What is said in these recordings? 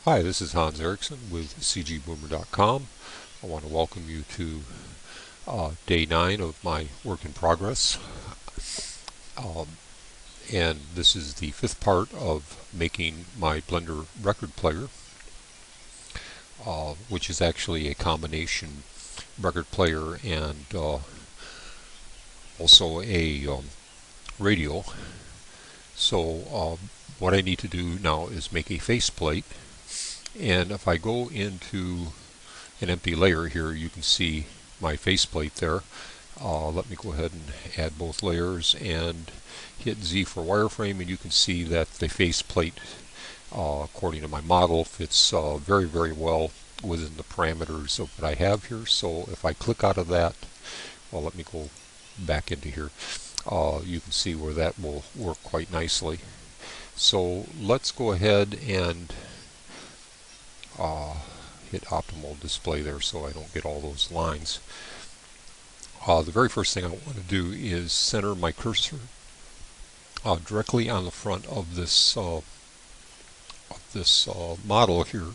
Hi, this is Hans Erickson with cgboomer.com. I want to welcome you to day 9 of my work in progress. And this is the 5th part of making my Blender record player, which is actually a combination record player and also a radio. So what I need to do now is make a faceplate. And if I go into an empty layer here, you can see my faceplate there. Let me go ahead and add both layers and hit Z for wireframe, and you can see that the faceplate, according to my model, fits very well within the parameters of what I have here. So if I click out of that, well, let me go back into here. You can see where that will work quite nicely. So let's go ahead and hit optimal display there so I don't get all those lines. The very first thing I want to do is center my cursor directly on the front of this model here.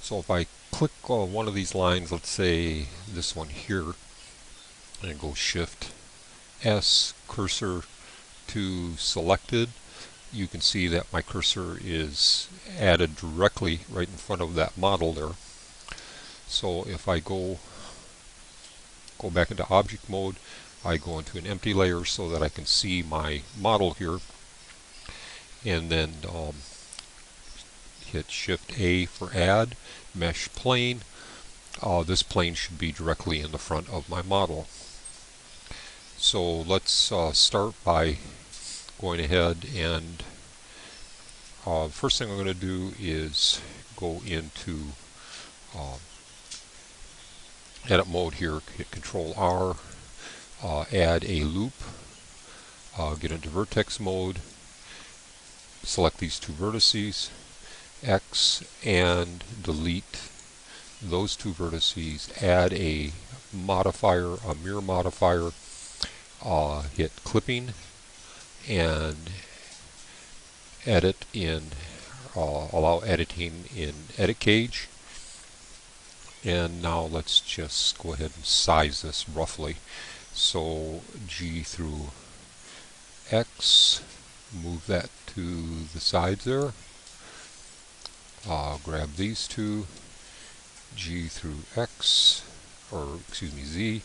So if I click one of these lines, let's say this one here, and go Shift S, cursor to selected, you can see that my cursor is added directly right in front of that model there. So if I go back into object mode, I go into an empty layer so that I can see my model here, and then hit Shift A for add, mesh plane. This plane should be directly in the front of my model. So let's start by going ahead and first thing I'm going to do is go into edit mode here, hit Control R, add a loop, get into vertex mode, select these two vertices, X, and delete those two vertices, add a modifier, a mirror modifier, hit clipping, and edit in, allow editing in edit cage. And now let's just go ahead and size this roughly. So G through X, move that to the sides there. Grab these two, G through X, or excuse me, Z,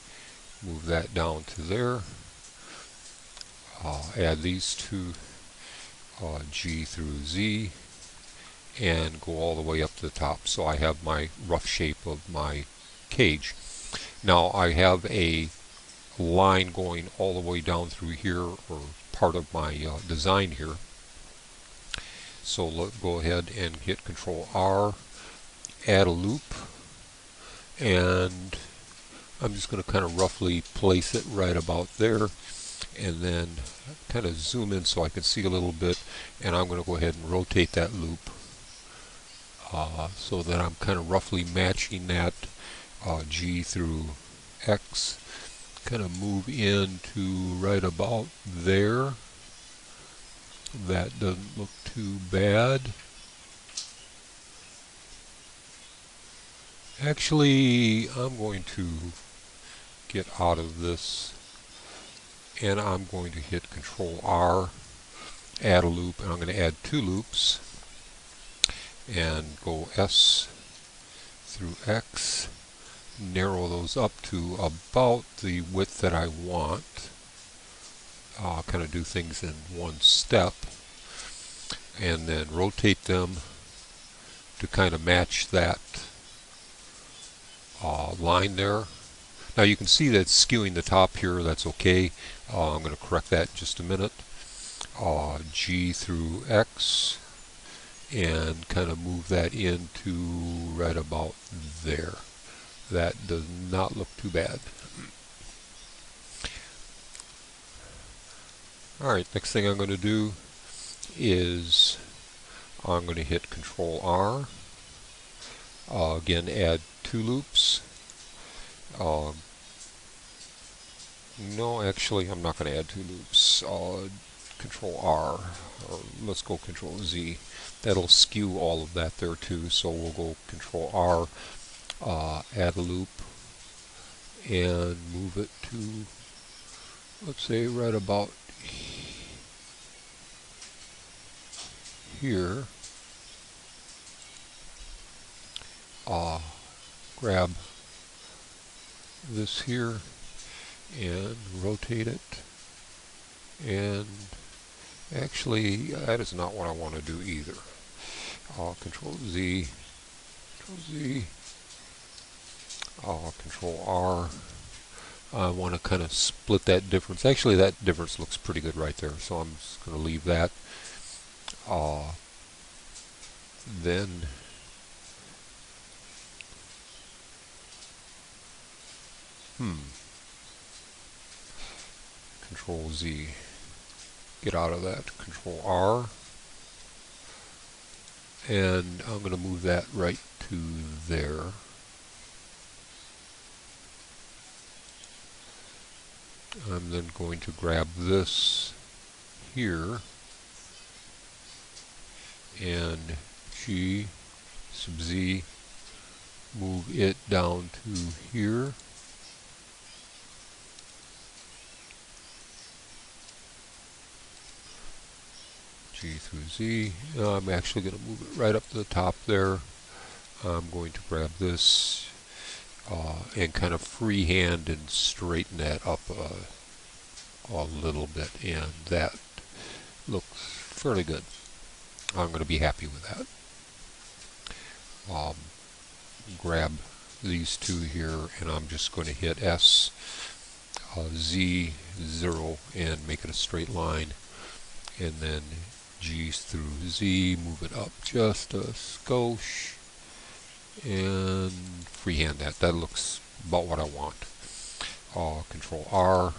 move that down to there. Add these two, G through Z, and go all the way up to the top. So I have my rough shape of my cage. Now I have a line going all the way down through here, or part of my design here. So let's go ahead and hit Control R, add a loop, and I'm just going to kind of roughly place it right about there, and then kind of zoom in so I can see a little bit, and I'm going to go ahead and rotate that loop so that I'm kind of roughly matching that G through X. Kind of move into right about there. That doesn't look too bad. Actually, I'm going to get out of this, and I'm going to hit Control R, add a loop, and I'm going to add two loops, and go S through X, narrow those up to about the width that I want. Kind of do things in one step, and then rotate them to kind of match that line there. Now you can see that it's skewing the top here. That's okay. I'm going to correct that in just a minute. G through X, and kind of move that into right about there. That does not look too bad. Alright, next thing I'm going to do is I'm going to hit Control R. Again, add two loops. No, actually, I'm not going to add two loops. Control R, or let's go Control Z. That'll skew all of that there too, so we'll go Control R, add a loop, and move it to, let's say, right about here. Grab this here and rotate it, and actually that is not what I want to do either. Control Z, Control R. I want to kind of split that difference. Actually, that difference looks pretty good right there, so I'm just going to leave that. Then Control Z, get out of that. Control R, and I'm going to move that right to there. I'm then going to grab this here and G sub Z, move it down to here. G through Z. I'm actually going to move it right up to the top there. I'm going to grab this and kind of freehand and straighten that up a little bit, and that looks fairly good. I'm going to be happy with that. Grab these two here, and I'm just going to hit S, Z, 0, and make it a straight line, and then G through Z, move it up just a skosh, and freehand that. That looks about what I want. Control R,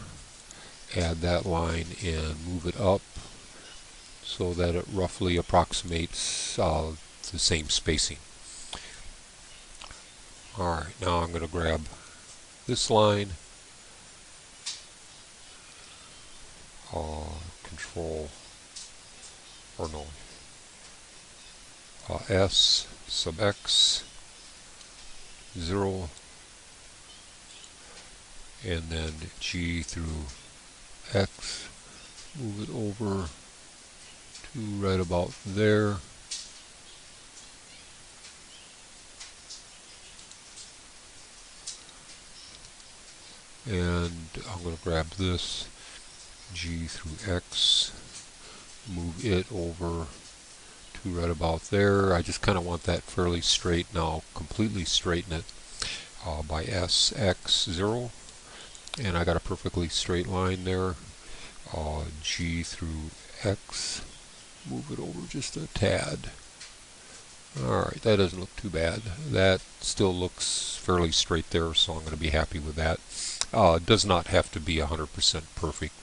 add that line and move it up so that it roughly approximates the same spacing. Alright, now I'm going to grab this line, S sub X, 0, and then G through X, move it over to right about there. And I'm going to grab this, G through X, move it over to right about there. I just kind of want that fairly straight. Now I'll completely straighten it by S, X, 0. And I got a perfectly straight line there. G through X, move it over just a tad. Alright, that doesn't look too bad. That still looks fairly straight there, so I'm going to be happy with that. It does not have to be 100% perfect.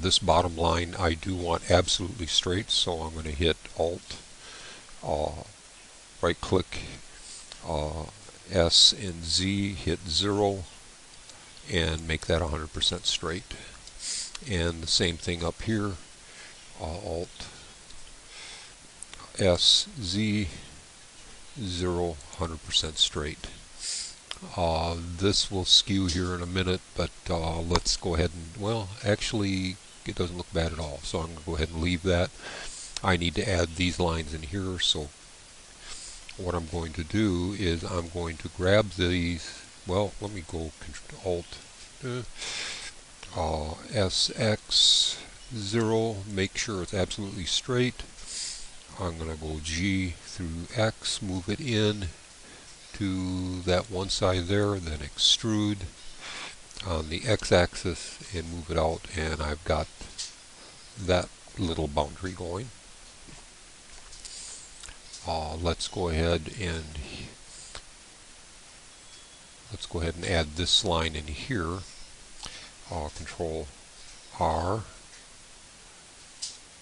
This bottom line I do want absolutely straight, so I'm going to hit Alt, right click, S and Z, hit 0, and make that 100% straight. And the same thing up here, Alt, S, Z, 0, 100% straight. This will skew here in a minute, but let's go ahead and, well, actually it doesn't look bad at all, so I'm going to go ahead and leave that. I need to add these lines in here, so what I'm going to do is I'm going to grab these, well, let me go Alt, SX, 0, make sure it's absolutely straight. I'm going to go G through X, move it in to that one side there, then extrude on the x-axis and move it out, and I've got that little boundary going. Let's go ahead and add this line in here. Control R,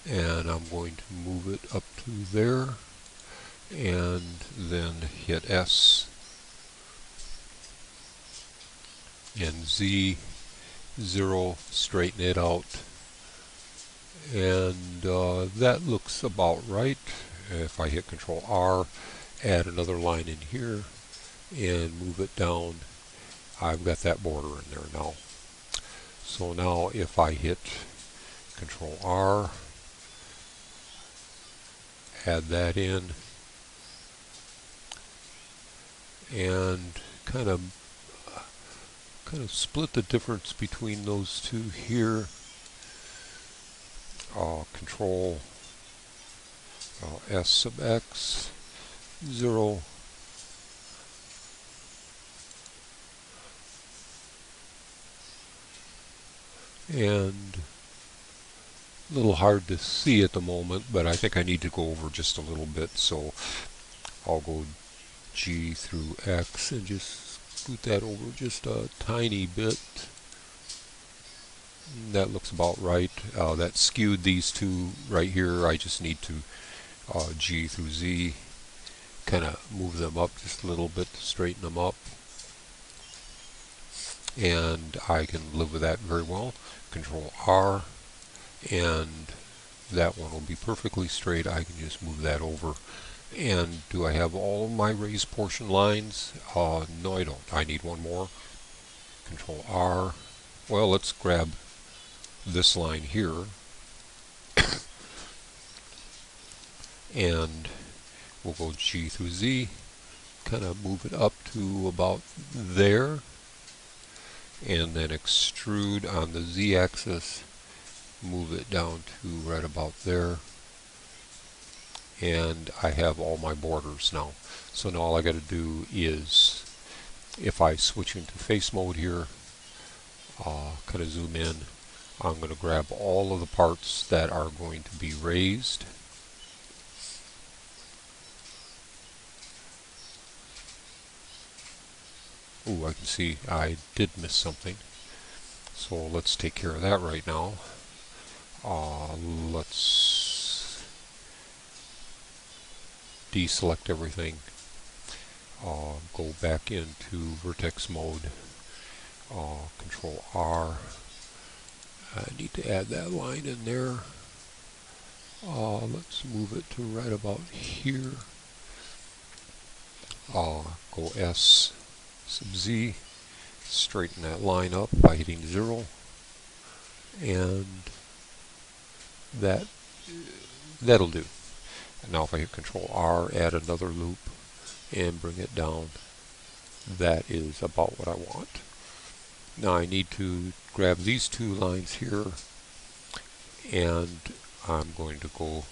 and I'm going to move it up to there, and then hit S and Z, 0, straighten it out, and that looks about right. If I hit Control R, add another line in here and move it down, I've got that border in there now. So now if I hit Control R, add that in, and kind of split the difference between those two here. Control S sub x 0, and a little hard to see at the moment, but I think I need to go over just a little bit, so I'll go G through X and just scoot that over just a tiny bit. That looks about right. That skewed these two right here. I just need to G through Z, kind of move them up just a little bit to straighten them up, and I can live with that very well. Control R, and that one will be perfectly straight. I can just move that over. And do I have all my raised portion lines? No, I don't. I need one more. Control R. Well, let's grab this line here and we'll go G through Z, kind of move it up to about there, and then extrude on the Z axis, move it down to right about there, and I have all my borders now. So now all I got to do is, if I switch into face mode here, kind of zoom in, I'm going to grab all of the parts that are going to be raised. Ooh, I can see I did miss something. So let's take care of that right now. Let's deselect everything. Go back into vertex mode. Control R. I need to add that line in there. Let's move it to right about here. Go S sub Z, straighten that line up by hitting 0, and that'll do. And now if I hit Control R, add another loop and bring it down, that is about what I want. Now I need to grab these two lines here, and I'm going to go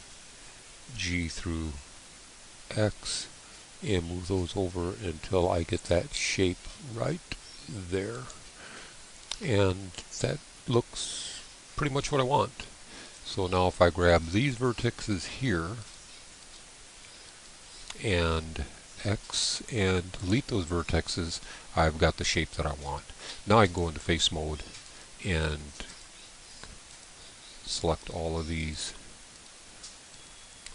G through X and move those over until I get that shape right there. And that looks pretty much what I want. So now if I grab these vertices here and X and delete those vertices, I've got the shape that I want. Now I can go into face mode and select all of these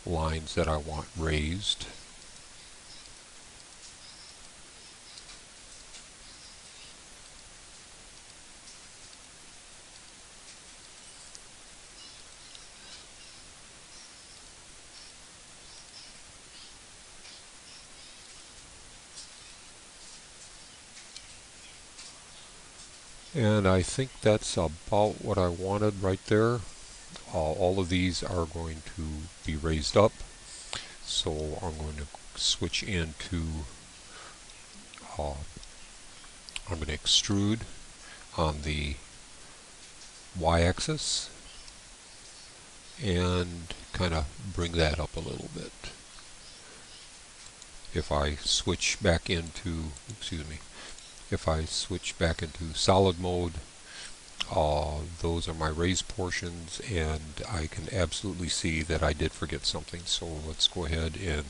lines that I want raised. And I think that's about what I wanted right there. All of these are going to be raised up. So I'm going to switch into, I'm going to extrude on the y-axis and kind of bring that up a little bit. If I switch back into, if I switch back into solid mode, those are my raised portions, and I can absolutely see that I did forget something. So let's go ahead and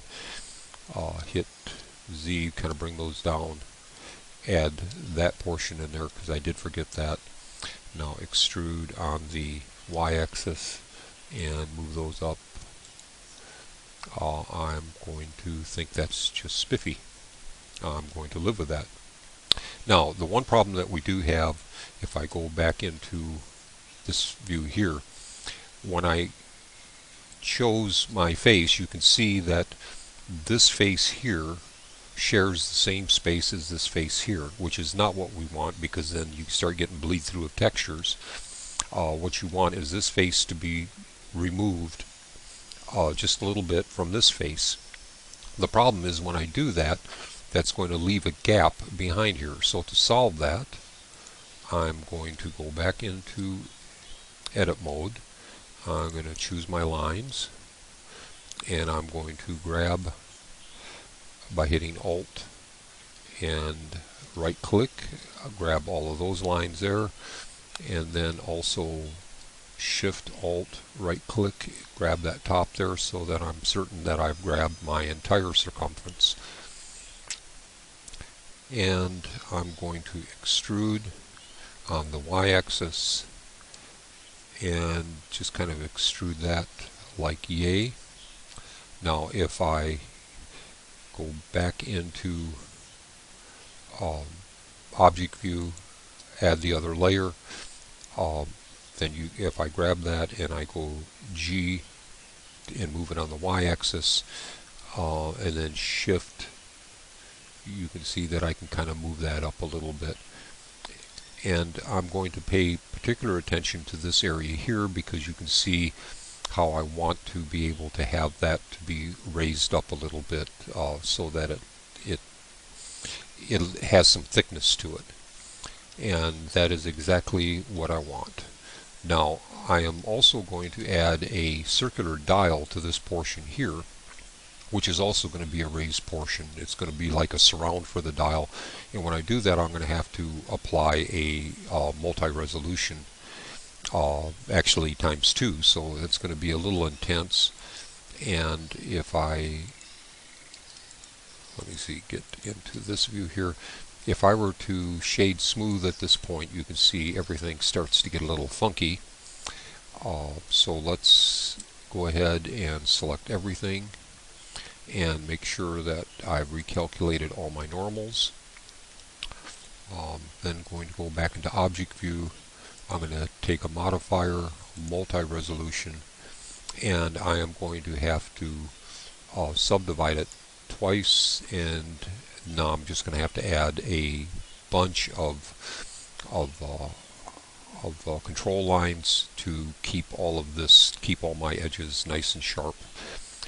hit Z, kind of bring those down, add that portion in there because I did forget that. Now extrude on the y-axis and move those up. I'm going to think that's just spiffy. I'm going to live with that. Now, the one problem that we do have, if I go back into this view here, when I chose my face, you can see that this face here shares the same space as this face here, which is not what we want, because then you start getting bleed through of textures. What you want is this face to be removed just a little bit from this face. The problem is when I do that, that's going to leave a gap behind here. So to solve that, I'm going to go back into edit mode. I'm going to choose my lines, and I'm going to grab by hitting Alt and right click, grab all of those lines there, and then also Shift Alt right click, grab that top there so that I'm certain that I've grabbed my entire circumference. And I'm going to extrude on the y-axis and just kind of extrude that like yay. Now if I go back into object view, add the other layer, then if I grab that and I go G and move it on the y-axis and then shift, you can see that I can kind of move that up a little bit. And I'm going to pay particular attention to this area here because you can see how I want to be able to have that to be raised up a little bit so that it has some thickness to it. And that is exactly what I want. Now I am also going to add a circular dial to this portion here, which is also going to be a raised portion. It's going to be like a surround for the dial, and when I do that I'm going to have to apply a multi-resolution, actually times 2, so it's going to be a little intense. And if I, let me see, get into this view here, if I were to shade smooth at this point, you can see everything starts to get a little funky. So let's go ahead and select everything and make sure that I've recalculated all my normals. Then going to go back into object view. I'm going to take a modifier, multi-resolution, and I am going to have to subdivide it twice, and now I'm just going to have to add a bunch of control lines to keep all all my edges nice and sharp.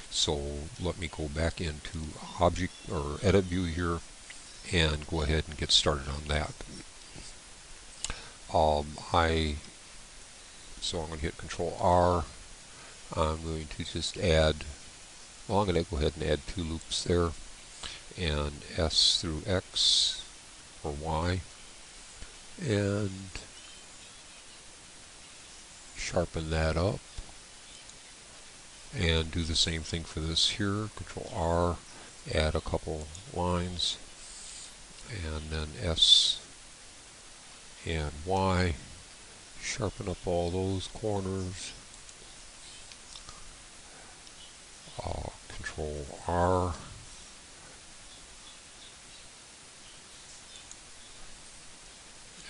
So let me go back into object or edit view here and go ahead and get started on that. So I'm going to hit Control R. I'm going to just add, well, I'm going to go ahead and add 2 loops there, and S through X or Y, and sharpen that up, and do the same thing for this here. Control R, add a couple lines, and then S and Y, sharpen up all those corners. Control R,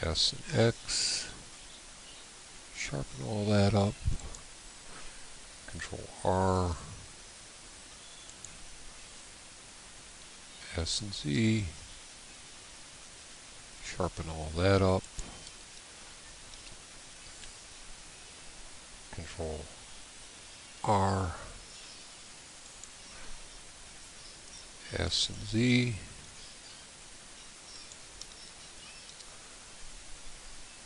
S and X, sharpen all that up. Control R, S and Z, sharpen all that up. Control R, S and Z,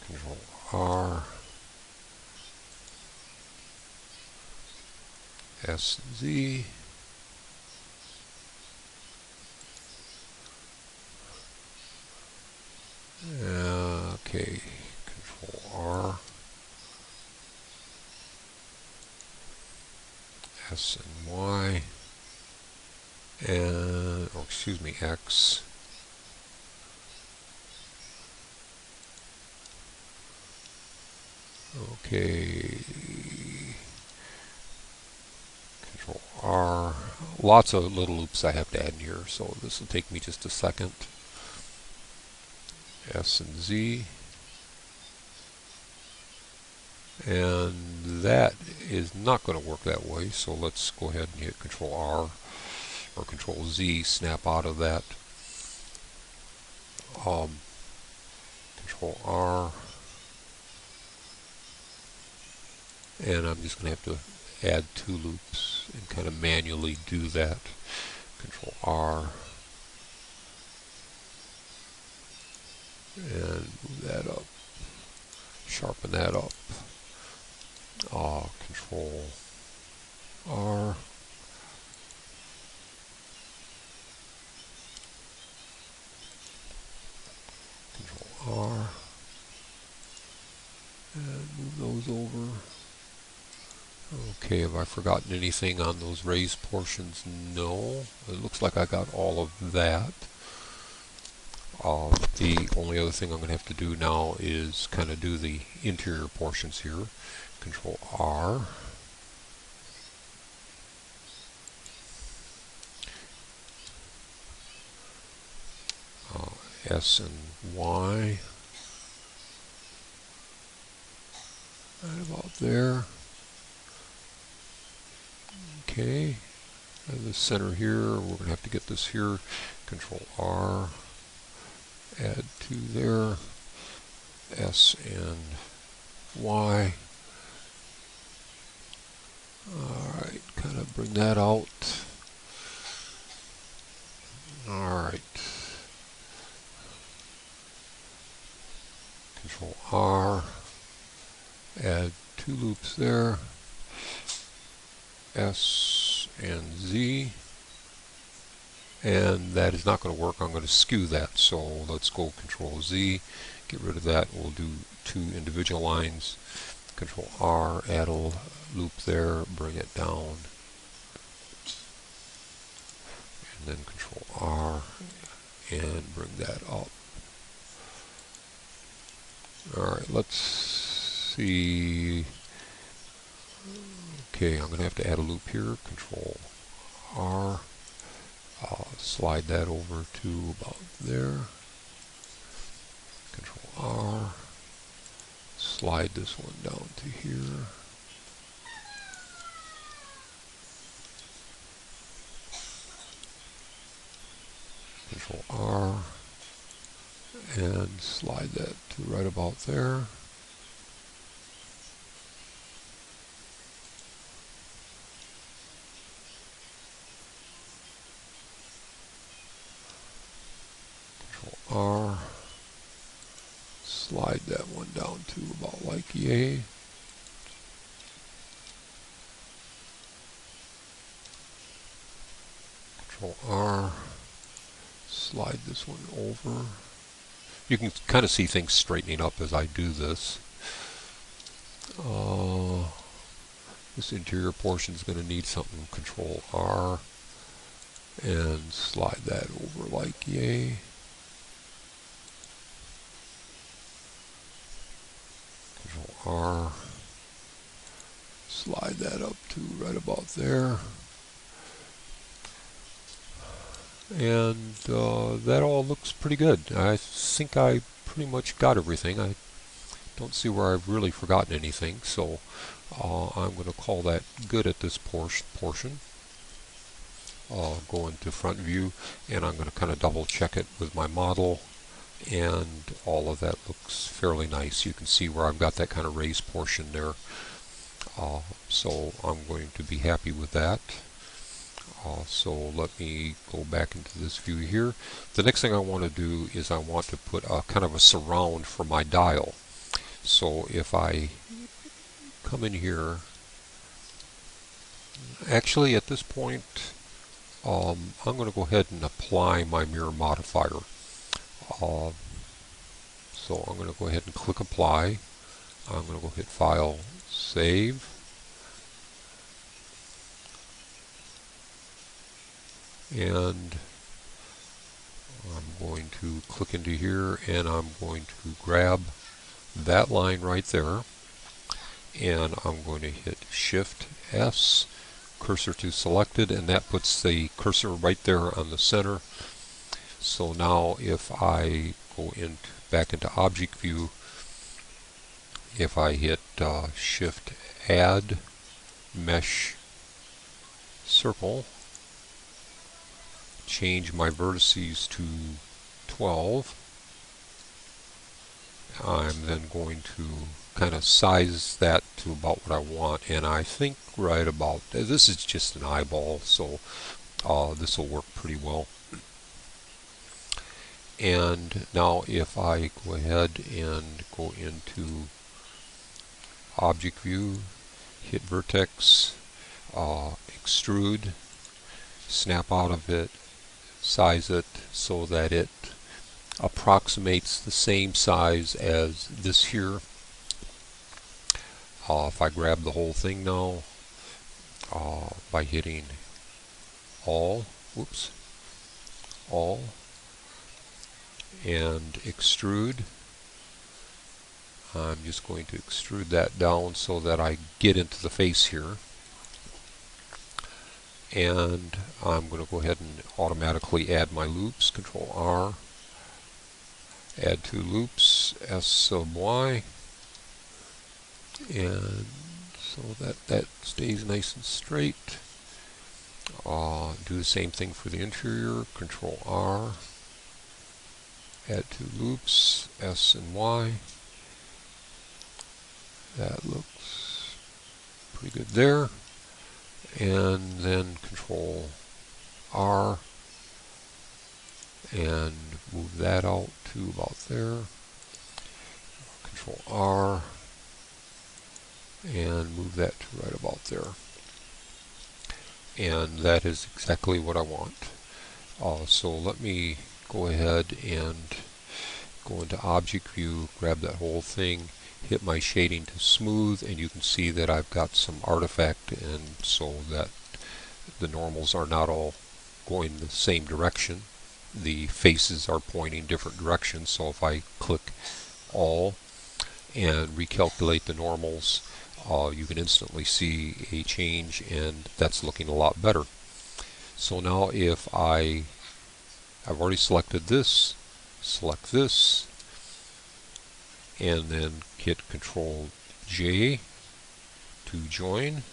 Control R, S and Z, okay, Control R, S and Y, and, or excuse me, X, okay, Control R, lots of little loops I have to add in here, so this will take me just a second. S and Z, and that is not going to work that way, so let's go ahead and hit Control R or Control Z, snap out of that. Control R, and I'm just going to have to add 2 loops and kind of manually do that. Control R, and move that up, sharpen that up. Control R, Control R, and move those over. Okay, have I forgotten anything on those raised portions? No, it looks like I got all of that. The only other thing I'm going to have to do now is kind of do the interior portions here. Control R. S and Y. Right about there. Okay. And the center here, we're going to have to get this here. Control R. Add 2 there. S and Y. Alright, kind of bring that out. Alright. Control R. Add 2 loops there. S and Z. And that is not going to work. I'm going to skew that. So let's go Control Z. Get rid of that. We'll do 2 individual lines. Control R. Add a loop there. Bring it down. And then Control R. And bring that up. Alright, let's see. Okay, I'm going to have to add a loop here. Control R. Slide that over to about there. Control R. Slide this one down to here. Control R. And slide that to right about there. R, slide that one down to about like yay. Control R, slide this one over. You can kind of see things straightening up as I do this. This interior portion is going to need something. Control R, and slide that over like yay. R, slide that up to right about there, and that all looks pretty good. I think I pretty much got everything. I don't see where I've really forgotten anything, so I'm going to call that good at this portion. Go into front view, and I'm going to kind of double check it with my model. And all of that looks fairly nice. You can see where I've got that kind of raised portion there. So I'm going to be happy with that. So let me go back into this view here. The next thing I want to do is I want to put a kind of a surround for my dial. So if I come in here, actually at this point I'm going to go ahead and apply my mirror modifier. So I'm going to go ahead and click Apply. I'm going to go hit File, Save. And I'm going to click into here, and I'm going to grab that line right there, and I'm going to hit Shift S, cursor to selected, and that puts the cursor right there on the center. So now if I go back into object view, if I hit Shift Add Mesh Circle, change my vertices to 12, I'm then going to kind of size that to about what I want, and I think right about, this is just an eyeball, so this will work pretty well. And now if I go ahead and go into Object View, hit Vertex, extrude, snap out of it, size it so that it approximates the same size as this here. If I grab the whole thing now by hitting all and extrude, I'm just going to extrude that down so that I get into the face here. And I'm going to go ahead and automatically add my loops, Control R, add 2 loops, S sub Y, and so that stays nice and straight. Do the same thing for the interior, Control R, add 2 loops, S and Y. That looks pretty good there. And then Control R and move that out to about there. Control R and move that to right about there. And that is exactly what I want. So let me go ahead and go into Object View, grab that whole thing, hit my shading to smooth, and you can see that I've got some artifact, and so that the normals are not all going the same direction. The faces are pointing different directions, so if I click all and recalculate the normals, you can instantly see a change, and that's looking a lot better. So now if I've already selected this, select this, and then hit Control J to join.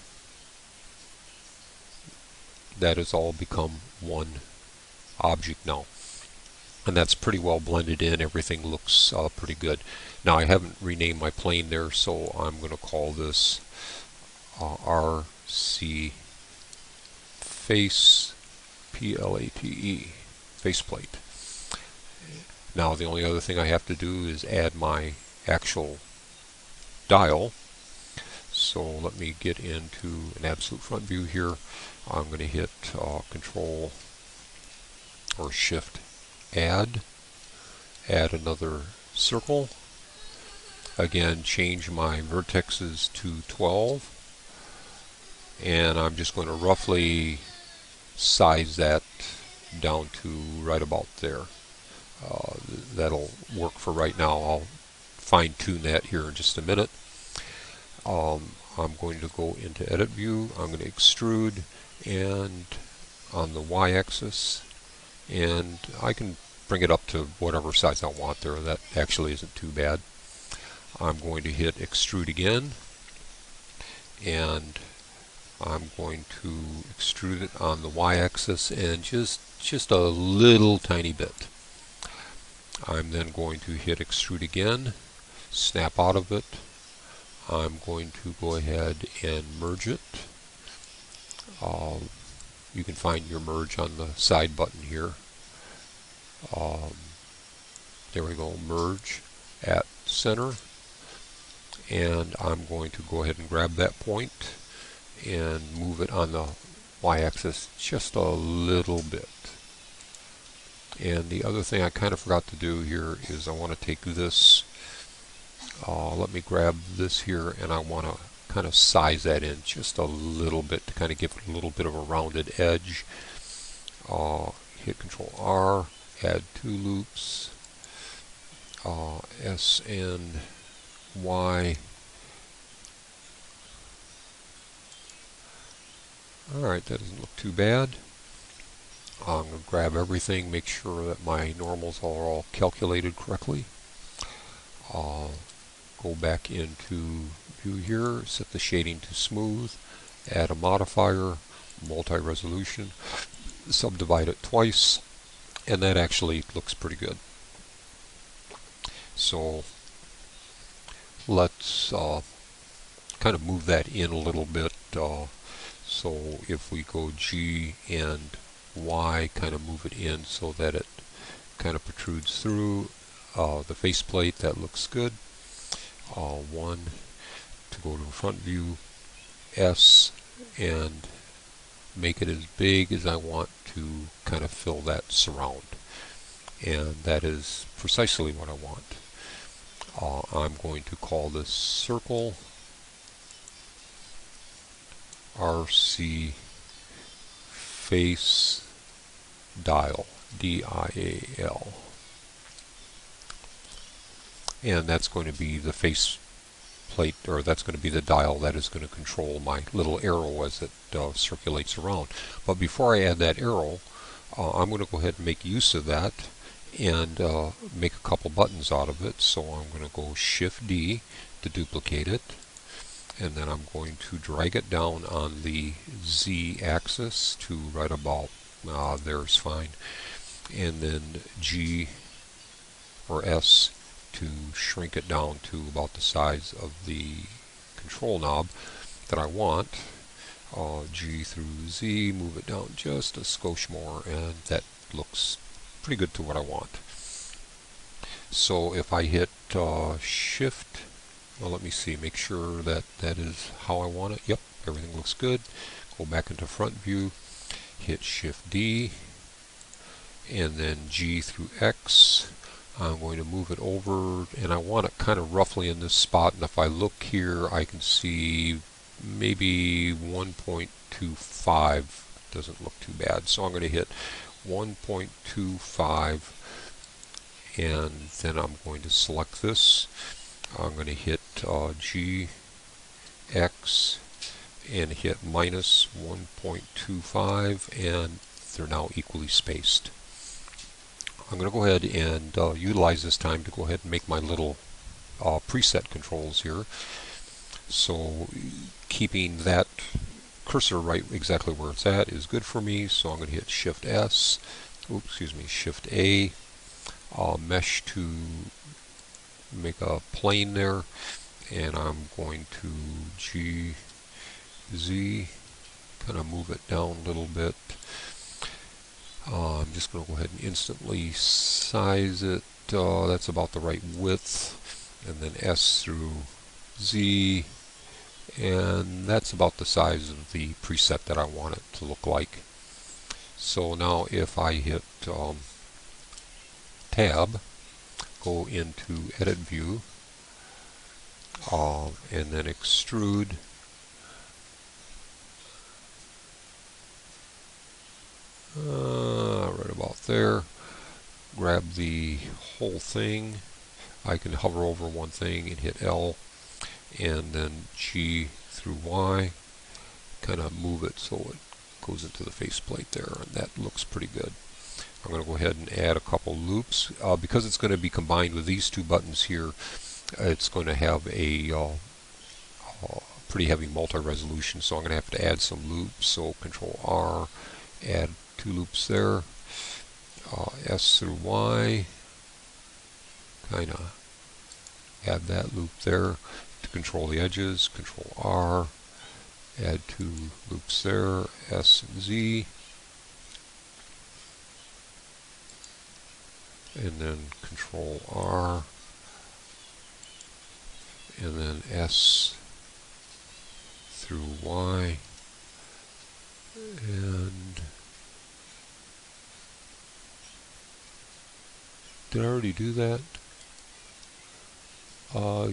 That has all become one object now, and that's pretty well blended in. Everything looks pretty good. Now I haven't renamed my plane there, so I'm going to call this RC Face, Plate, faceplate. Now the only other thing I have to do is add my actual dial. So let me get into an absolute front view here. I'm going to hit Control or Shift Add another circle. Again, change my vertexes to 12, and I'm just going to roughly size that down to right about there. That'll work for right now. I'll fine-tune that here in just a minute. I'm going to go into Edit View. I'm going to extrude, and on the Y-axis, and I can bring it up to whatever size I want there. That actually isn't too bad. I'm going to hit Extrude again, and I'm going to extrude it on the Y-axis, and just a little tiny bit. I'm then going to hit Extrude again, snap out of it. I'm going to go ahead and merge it. You can find your merge on the side button here. There we go, merge at center. And I'm going to go ahead and grab that point and move it on the Y-axis just a little bit. And the other thing I kind of forgot to do here is I want to take this, let me grab this here, and I want to kind of size that in just a little bit to kind of give it a little bit of a rounded edge. Hit Control R, add 2 loops, S and Y. Alright, that doesn't look too bad. I'm going to grab everything, make sure that my normals are all calculated correctly. Go go back into view here, set the shading to smooth, add a modifier, multi-resolution, subdivide it twice, and that actually looks pretty good. So let's kind of move that in a little bit. So if we go G and Y, kind of move it in so that it kind of protrudes through the faceplate, that looks good. 1 to go to front view, S, and make it as big as I want to kind of fill that surround. And that is precisely what I want. I'm going to call this circle RC face dial, D-I-A-L. And that's going to be the face plate, or that's going to be the dial that is going to control my little arrow as it circulates around. But before I add that arrow, I'm going to go ahead and make use of that and make a couple buttons out of it. So I'm going to go Shift D to duplicate it, and then I'm going to drag it down on the Z axis to right about there's fine, and then G or S to shrink it down to about the size of the control knob that I want. G through Z, move it down just a skosh more, and that looks pretty good to what I want. So if I hit Shift, well, let me see, make sure that that is how I want it. Yep, everything looks good. Go back into front view, hit Shift D, and then G through X. I'm going to move it over, and I want it kind of roughly in this spot, and if I look here I can see maybe 1.25 doesn't look too bad. So I'm going to hit 1.25, and then I'm going to select this. I'm going to hit G, X, and hit minus 1.25, and they're now equally spaced. I'm going to go ahead and utilize this time to go ahead and make my little preset controls here. So keeping that cursor right exactly where it's at is good for me. So I'm going to hit Shift S, oops, excuse me, Shift A, mesh to make a plane there, and I'm going to G, Z, kind of move it down a little bit. I'm just going to go ahead and instantly size it. That's about the right width. And then S through Z. And that's about the size of the preset that I want it to look like. So now if I hit Tab, go into Edit View, and then Extrude. Right about there. Grab the whole thing. I can hover over one thing and hit L, and then G through Y. Kind of move it so it goes into the faceplate there, and that looks pretty good. I'm going to go ahead and add a couple loops. Because it's going to be combined with these two buttons here, it's going to have a pretty heavy multi-resolution, so I'm going to have to add some loops. So Control R, add 2 loops there, S through Y, kind of add that loop there to control the edges. Control R, add 2 loops there, S and Z, and then Control R, and then S through Y, and did I already do that?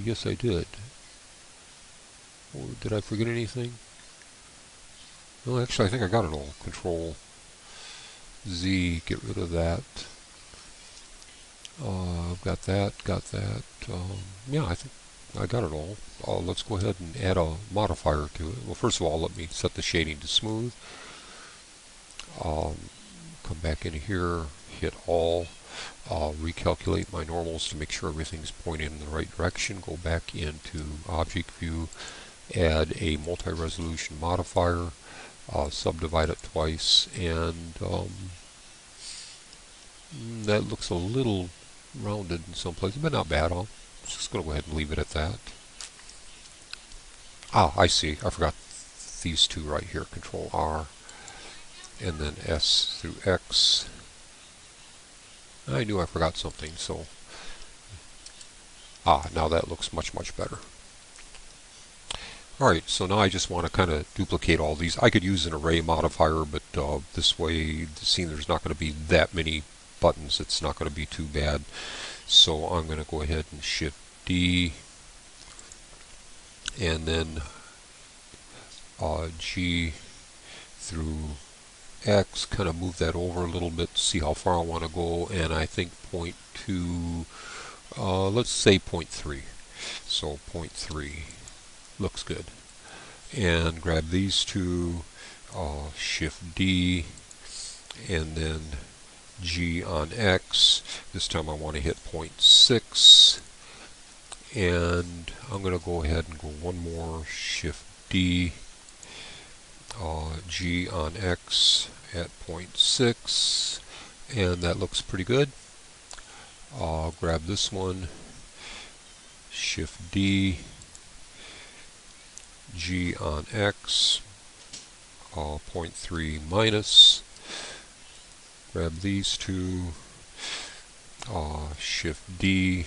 Yes, I did. Or did I forget anything? No, actually, I think I got it all. Control Z, get rid of that. Got that. Yeah, I think I got it all. Let's go ahead and add a modifier to it. Well, first of all, let me set the shading to smooth. Come back in here, hit all. recalculate my normals to make sure everything's pointing in the right direction, go back into Object View, add a Multi-Resolution Modifier, subdivide it twice, and that looks a little rounded in some places, but not bad. I'm just going to go ahead and leave it at that. Ah, I see. I forgot these two right here. Control R, and then S through X. I knew I forgot something, so now that looks much better. Alright, so now I just want to kind of duplicate all these. I could use an array modifier, but this way, seeing there's not going to be that many buttons, it's not going to be too bad. So I'm going to go ahead and Shift D, and then G through X, kind of move that over a little bit to see how far I want to go, and I think point 2, let's say point 3. So point 3 looks good. And grab these two, Shift D, and then G on X. This time I want to hit point 6, and I'm going to go ahead and go one more, Shift D, G on X at 0.6, and that looks pretty good. Grab this one, Shift D, G on X, 0.3 minus. Grab these two, Shift D,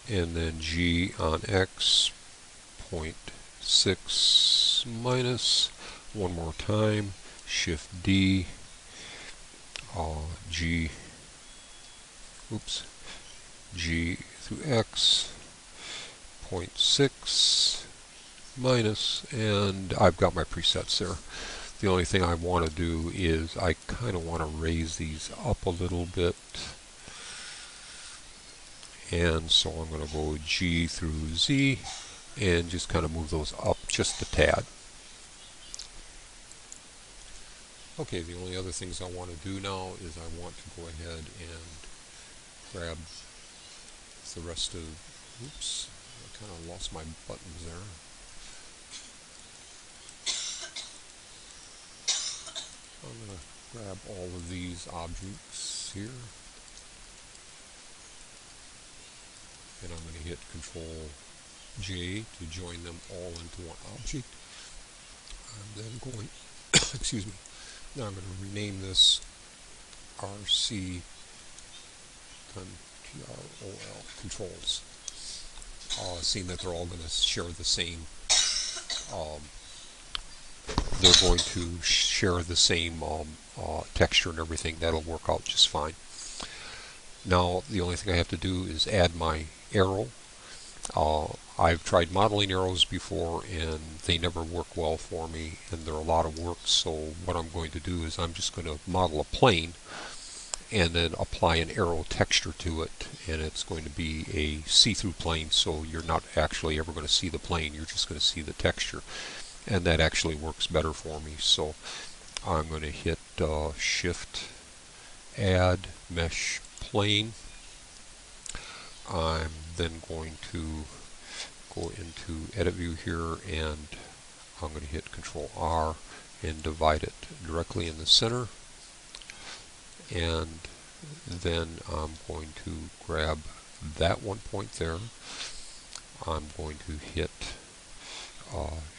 and then G on X, 0.6 minus. One more time, Shift D, G through X, 0.6 minus, and I've got my presets there. The only thing I want to do is I kind of want to raise these up a little bit, and so I'm going to go G through Z and just kind of move those up just a tad. Okay, the only other things I want to do now is I want to go ahead and grab the rest of, oops, I kind of lost my buttons there. I'm going to grab all of these objects here, and I'm going to hit Control J to join them all into one object. I'm then going, excuse me, now I'm going to rename this RC TROL controls, seeing that they're all going to share the same texture and everything. That'll work out just fine. Now the only thing I have to do is add my arrow. I've tried modeling arrows before and they never work well for me, and they're a lot of work, so what I'm going to do is I'm just going to model a plane and then apply an arrow texture to it, and it's going to be a see-through plane, so you're not actually ever going to see the plane, you're just going to see the texture, and that actually works better for me. So I'm going to hit Shift, Add, Mesh Plane. I'm then going to go into Edit View here, and I'm going to hit Control R and divide it directly in the center. And then I'm going to grab that one point there. I'm going to hit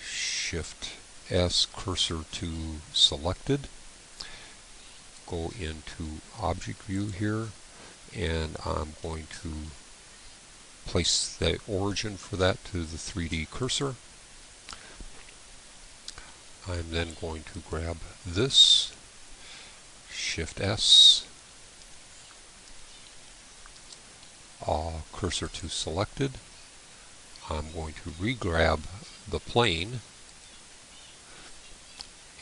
Shift S, cursor to selected. Go into Object View here, and I'm going to place the origin for that to the 3D cursor. I'm then going to grab this, Shift S, cursor to selected. I'm going to re-grab the plane,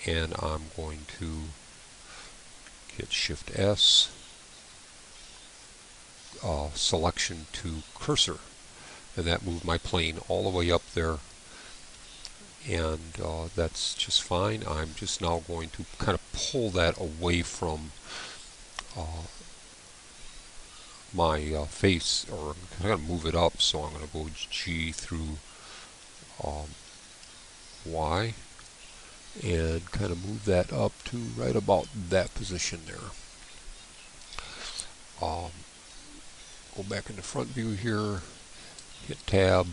and I'm going to hit Shift S, selection to cursor, and that moved my plane all the way up there and that's just fine. I'm just now going to kind of pull that away from my face, or I'm going to move it up, so I'm going to go G through Y and kind of move that up to right about that position there. Go back into front view here, hit tab,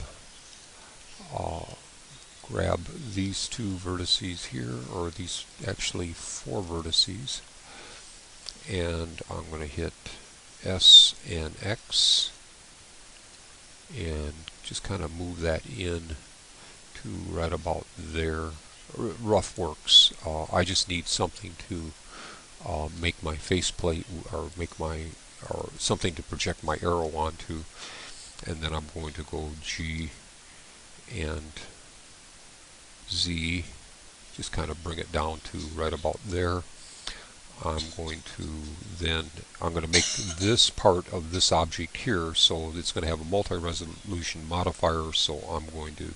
grab these two vertices here, or these actually 4 vertices, and I'm going to hit S and X and just kind of move that in to right about there. Rough works. I just need something to make my faceplate, or or something to project my arrow onto, and then I'm going to go G and Z, just kind of bring it down to right about there. I'm going to make this part of this object here, so it's going to have a multi-resolution modifier, so I'm going to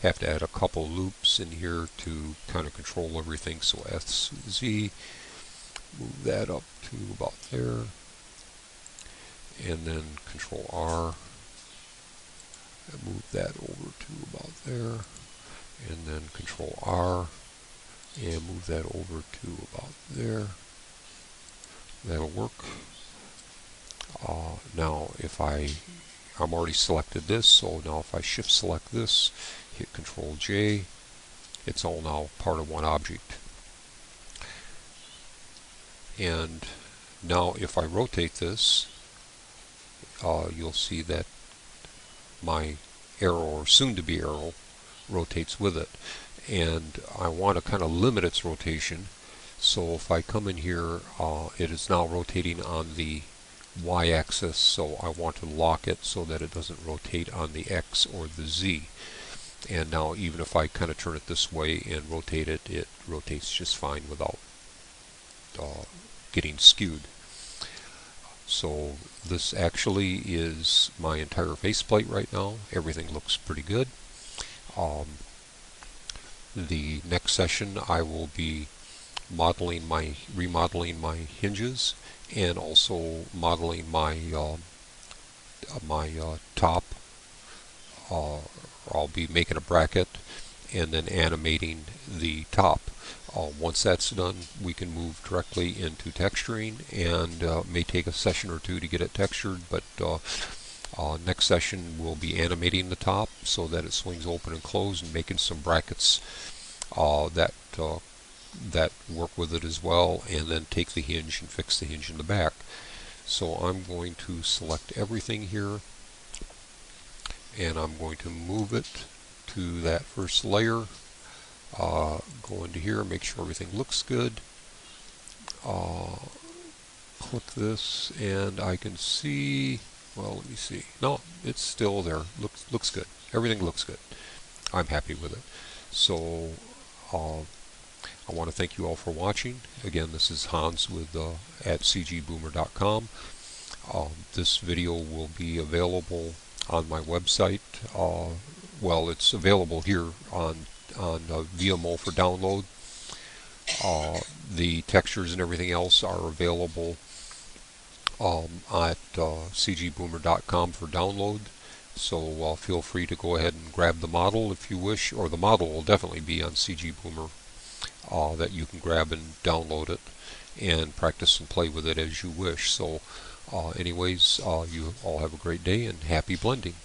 have to add a couple loops in here to kind of control everything. So SZ, move that up to about there, and then Control R, and move that over to about there, and then Control R, and move that over to about there. That'll work. Now if I'm already selected this, so now if I shift select this, hit Control J, it's all now part of one object. And now if I rotate this, you'll see that my arrow, or soon to be arrow, rotates with it. And I want to kind of limit its rotation. So if I come in here, it is now rotating on the y-axis, so I want to lock it so that it doesn't rotate on the x or the z. And now even if I kind of turn it this way and rotate it, it rotates just fine without getting skewed. So this actually is my entire faceplate right now. Everything looks pretty good. The next session I will be remodeling my hinges, and also modeling my top. I'll be making a bracket and then animating the top. Once that's done, we can move directly into texturing, and may take a session or two to get it textured, but next session we'll be animating the top so that it swings open and closed, and making some brackets that work with it as well, and then take the hinge and fix the hinge in the back. So I'm going to select everything here, and I'm going to move it to that first layer. Go into here, make sure everything looks good. Click this, and I can see, well, let me see. No, it's still there. Looks good. Everything looks good. I'm happy with it. So I want to thank you all for watching. Again, this is Hans with at cgboomer.com. This video will be available on my website. Well, it's available here on VMO for download. The textures and everything else are available at cgboomer.com for download. So feel free to go ahead and grab the model if you wish, or the model will definitely be on CG Boomer, that you can grab and download it and practice and play with it as you wish. So anyways, you all have a great day and happy blending.